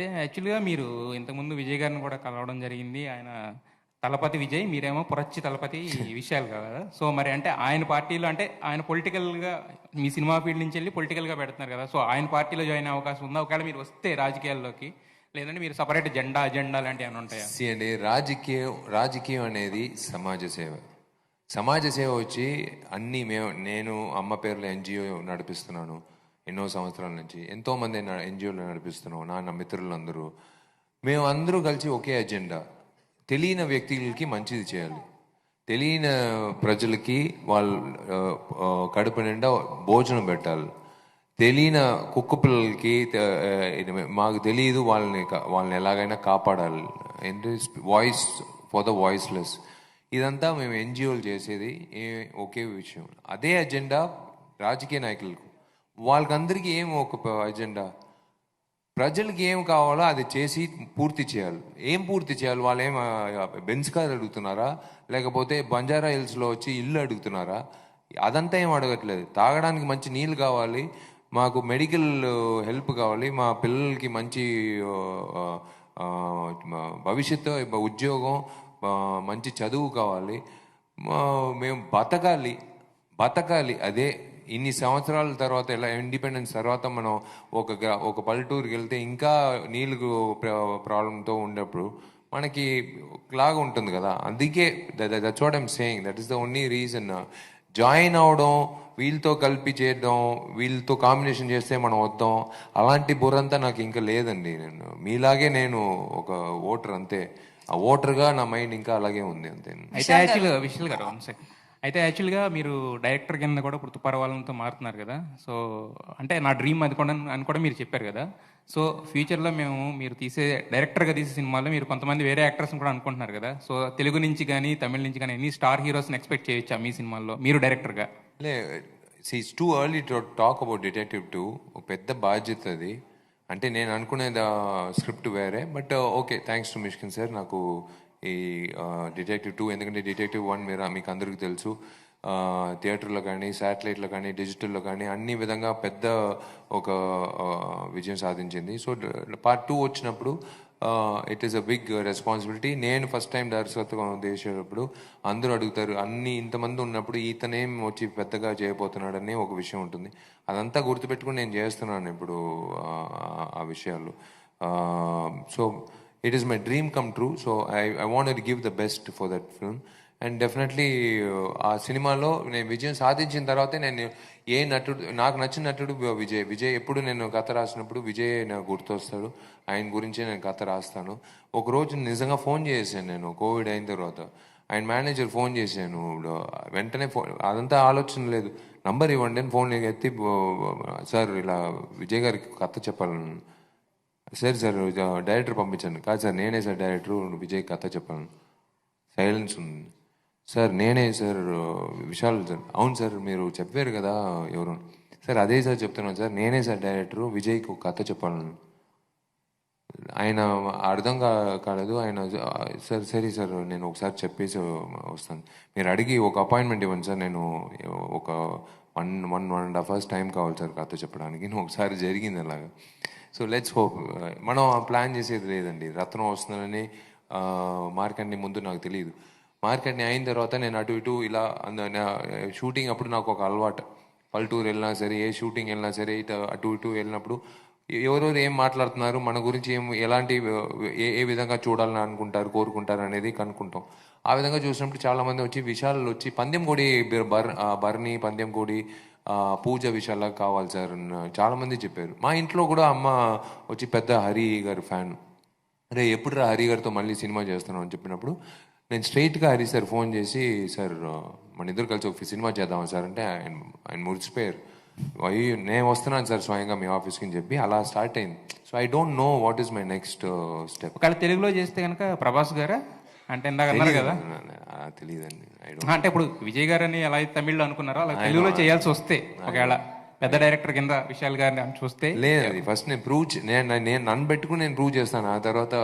అయితే యాక్చువల్‌గా మీరు ఇంతకుముందు విజయ్ గారిని కూడా కలవడం జరిగింది. ఆయన తలపతి విజయ్, మీరేమో పురచ్చి తలపతి విశాల్ కదా! సో, మరి అంటే ఆయన పార్టీలో అంటే ఆయన పొలిటికల్‌గా మీ సినిమా ఫీల్డ్ నుంచి వెళ్లి పొలిటికల్‌గా పెడుతున్నారు కదా! సో, ఆయన పార్టీలో జాయిన్ అయ్యే అవకాశం ఉందా? ఒకవేళ మీరు వస్తే రాజకీయాల్లోకి, లేదంటే మీరు సెపరేట్ జెండా, అజెండా లాంటివి ఏమైనా ఉంటాయా? అండి, రాజకీయం అనేది సమాజ సేవ. సమాజ సేవ వచ్చి నేను అమ్మ పేరులో ఎన్జిఓ నడిపిస్తున్నాను ఎన్నో సంవత్సరాల నుంచి. ఎంతోమంది ఎన్జిఓలు నడిపిస్తున్నాం, నా మిత్రులందరూ. మేము అందరూ కలిసి ఒకే అజెండా. తెలియని వ్యక్తులకి మంచిది చేయాలి, తెలియని ప్రజలకి వాళ్ళు కడుపు నిండా భోజనం పెట్టాలి, తెలియని కుక్క పిల్లలకి మాకు తెలియదు వాళ్ళని ఎలాగైనా కాపాడాలి. Voice for the voiceless. ఇదంతా మేము ఎన్జిఓలు చేసేది ఒకే విషయం. అదే అజెండా రాజకీయ నాయకులకు. వాళ్ళకందరికీ ఏం ఒక అజెండా, ప్రజలకి ఏం కావాలో అది చేసి పూర్తి చేయాలి. ఏం పూర్తి చేయాలి? వాళ్ళు ఏం బెంచ్ కార్ అడుగుతున్నారా, లేకపోతే బంజారా హిల్స్లో వచ్చి ఇల్లు అడుగుతున్నారా? అదంతా ఏం అడగట్లేదు. తాగడానికి మంచి నీళ్ళు కావాలి, మాకు మెడికల్ హెల్ప్ కావాలి, మా పిల్లలకి మంచి భవిష్యత్తు, ఉద్యోగం, మంచి చదువు కావాలి, మేము బతకాలి. అదే ఇన్ని సంవత్సరాల తర్వాత, ఎలా ఇండిపెండెన్స్ తర్వాత మనం ఒక పల్లెటూరుకి వెళ్తే ఇంకా నీళ్ళు ప్రాబ్లంతో ఉన్నప్పుడు మనకి లాగా ఉంటుంది కదా. అందుకే that's what I'm saying, that is the only reason. Join అవడం, వీళ్ళతో కలిపి చేయడం, వీళ్ళతో కాంబినేషన్ చేస్తే మనం వద్దాం, అలాంటి బుర్రంతా నాకు ఇంకా లేదండి. మీలాగే నేను ఒక ఓటర్, అంతే. ఆ ఓటర్గా నా మైండ్ ఇంకా అలాగే ఉంది, అంతే. అయితే యాక్చువల్గా విశాల్ గారు అయితే యాక్చువల్గా మీరు డైరెక్టర్ కింద కూడా ఇప్పుడు తుప్పారవాళ్ళతో మారుతున్నారు కదా. సో అంటే నా డ్రీమ్ అది కూడా అని కూడా మీరు చెప్పారు కదా. సో ఫ్యూచర్లో మీరు డైరెక్టర్గా తీసే సినిమాల్లో మీరు కొంతమంది వేరే యాక్టర్స్ని కూడా అనుకుంటున్నారు కదా. సో తెలుగు నుంచి కానీ తమిళ నుంచి కానీ ఎన్ని స్టార్ హీరోస్ని ఎక్స్పెక్ట్ చేయొచ్చా మీ సినిమాల్లో మీరు డైరెక్టర్గా? It's too early to talk about detective 2. పెద్ద బాధ్యత అది. అంటే నేను అనుకునేది స్క్రిప్ట్ వేరే, but okay, thanks to Myshkin sir నాకు ఈ డిటెక్టివ్ 2, ఎందుకంటే డిటెక్టివ్ 1 మీకు అందరికీ తెలుసు, థియేటర్లో కానీ, శాటిలైట్లో కానీ, డిజిటల్లో కానీ అన్ని విధంగా పెద్ద ఒక విజయం సాధించింది. సో పార్ట్ 2 వచ్చినప్పుడు it is a big responsibility. నేను ఫస్ట్ టైం దర్శకత్వం చేసేటప్పుడు అందరూ అడుగుతారు, ఇంతమంది ఉన్నప్పుడు ఇతనేం వచ్చి పెద్దగా చేయబోతున్నాడని ఒక విషయం ఉంటుంది. అదంతా గుర్తుపెట్టుకుని నేను చేస్తున్నాను ఇప్పుడు ఆ విషయాలు. So it is my dream come true, so I wanted to give the best for that film, and definitely ఆ సినిమాలో నేను విజయం సాధించిన తర్వాతే నాకు నచ్చిన నటుడు విజయ్. ఎప్పుడు నేను కథ రాసినప్పుడు విజయ్ నాకు గుర్తొస్తాడు, ఆయన గురించే నేను కథ రాస్తాను. ఒకరోజు నిజంగా ఫోన్ చేశాను నేను, కోవిడ్ అయిన తర్వాత. ఆయన మేనేజర్ ఫోన్ చేశాను, వెంటనే అదంతా ఆలోచన లేదు, నంబర్ ఇవ్వండి అని ఫోన్ ఎత్తి, సార్ ఇలా విజయ్ గారికి కథ చెప్పాలను. సార్ డైరెక్టర్ పంపించాను. కాదు సార్, నేనే సార్ డైరెక్టరు, విజయ్ కథ చెప్పాను. సైలెన్స్ ఉంది. సార్ నేనే సార్, విశాల్ సార్. అవును సార్, మీరు చెప్పారు కదా ఎవరు? సార్ అదే సార్ చెప్తున్నాను సార్, నేనే సార్ డైరెక్టరు, విజయ్కి ఒక కథ చెప్పాను. ఆయన అర్థం కాలేదు. ఆయన సార్ సరే సార్, నేను ఒకసారి చెప్పేసి వస్తాను, మీరు అడిగి ఒక అపాయింట్మెంట్ ఇవ్వండి సార్, నేను ఒక 1.5 hours టైం కావాలి సార్ కథ చెప్పడానికి. ఒకసారి జరిగింది అలాగా. So let's hope. మనం ప్లాన్ చేసేది లేదండి. రత్నం వస్తుందని మార్కెట్ని ముందు నాకు తెలియదు. మార్కెట్ని అయిన తర్వాత నేను అటు ఇటు ఇలా షూటింగ్ అప్పుడు నాకు ఒక అలవాటు, పల్లెటూరు వెళ్ళినా సరే, ఏ షూటింగ్ వెళ్ళినా సరే, అటు ఇటు వెళ్ళినప్పుడు ఎవరెవరు ఏం మాట్లాడుతున్నారు, మన గురించి ఎలాంటి ఏ విధంగా చూడాలని అనుకుంటారు, కోరుకుంటారు అనేది కనుక్కుంటాం. ఆ విధంగా చూసినప్పుడు చాలామంది వచ్చి విశాల్ వచ్చి పందెంకోడి బర్ని పందెంకోడి పూజ విషయాలకు కావాలి సార్ చాలామంది చెప్పారు. మా ఇంట్లో కూడా అమ్మ వచ్చి పెద్ద హరి గారి ఫ్యాన్. అరే ఎప్పుడు హరి గారితో మళ్ళీ సినిమా చేస్తున్నాం అని చెప్పినప్పుడు నేను స్ట్రైట్గా హరి సార్ ఫోన్ చేసి, సార్ మన ఇద్దరు కలిసి ఒక సినిమా చేద్దామా సార్ అంటే ఆయన మురిసిపోయారు. నేను వస్తున్నాను సార్ స్వయంగా మీ ఆఫీస్కి అని చెప్పి అలా స్టార్ట్ అయింది. So I don't know what is my next step. ఒకవేళ తెలుగులో చేస్తే కనుక ప్రభాస్ గారా అంటే ఇందాక అన్నారు కదా, తెలియదండి. అంటే ఇప్పుడు విజయ్ గారు అని ఎలా అయితే తమిళ్లో అనుకున్నారో అలా తెలుగులో చేయాల్సి వస్తే, ఒకవేళ పెద్ద డైరెక్టర్ కింద విశాల్ గారిని అని చూస్తే. లేదు, ఫస్ట్ నేను నన్ను పెట్టుకుని నేను ప్రూవ్ చేస్తాను, ఆ తర్వాత